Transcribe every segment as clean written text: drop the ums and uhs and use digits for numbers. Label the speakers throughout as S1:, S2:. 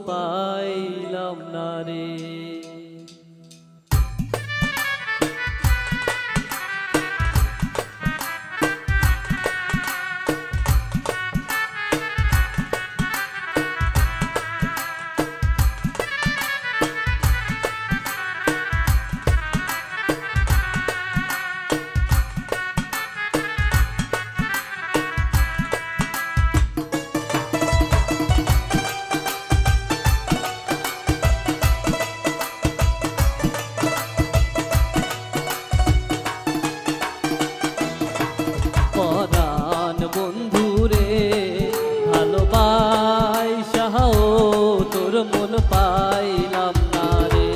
S1: পাইলাম না রে। পরাণ বন্ধুরে ভালোবাসাও তোর মন পাইলাম না রে।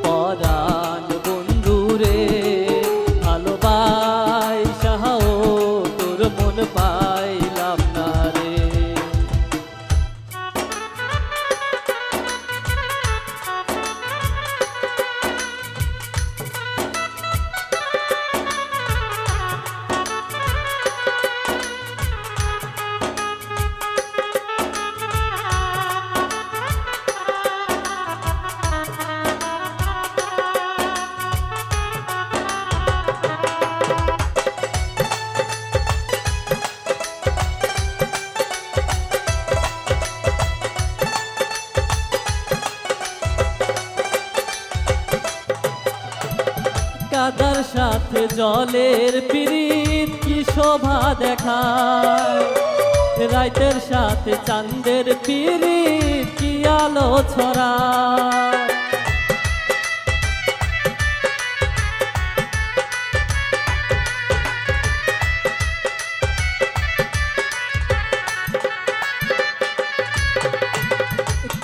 S1: পরাণ বন্ধুরে ভালোবাসাও তোর মন পাইলাম না রে। কাদার সাথে জলের পিরিত কি শোভা দেখায়, রাতের সাথে চাঁদের পিরিত কি আলো ছড়ায়।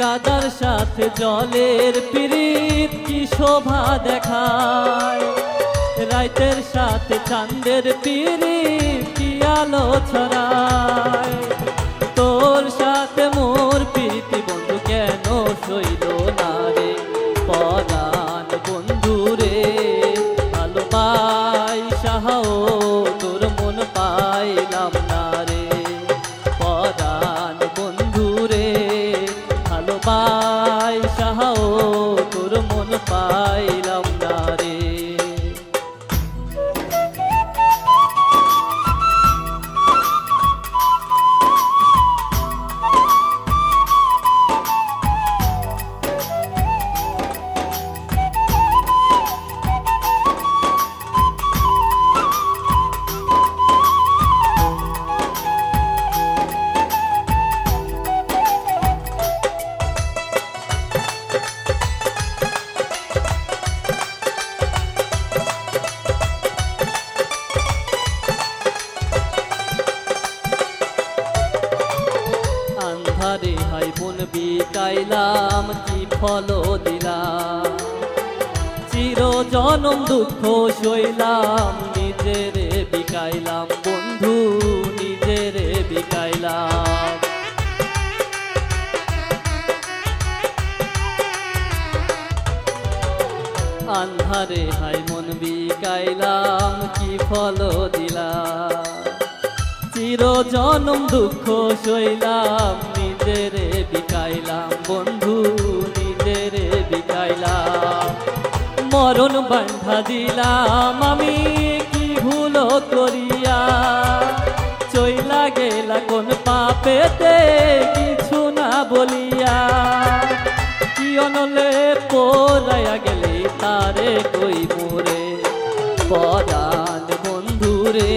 S1: কাদার সাথে জলের পিরিত কি শোভা দেখায়, রাতের সাথে চাঁদের পিরিত কি আলো ছড়ায়। তোর সাথে মোর প্রীতি বন্ধু কেন সইল না রে। পরাণ বন্ধু রে ভালোবাসাও তোর মন পাইলাম না রে। পরাণ বন্ধু রে ভালোবাসাও তোর মন পাইলাম না রে। আন্ধারে হাই বোন বিকাইলাম কি ফল দিলাম, চির জনম দুঃখ সইলাম নিজেরে বিকাইলাম বন্ধু নিজেরে বিকাইলাম। আন্ধারে হাই মন বিকাইলাম কি ফল দিলাম, চির জনম দুঃখ সইলাম নিজেরে বিকাইলাম বন্ধু নিজেরে বিকাইলাম। মরণ বান্ধা দিলাম আমি কি ভুল করিয়া, চইলা গেলা কোন পাপেতে কিছু না বলিয়া। কি অনলে পড়াইয়া গেলে তারে কই মোরে। পরাণ বন্ধু রে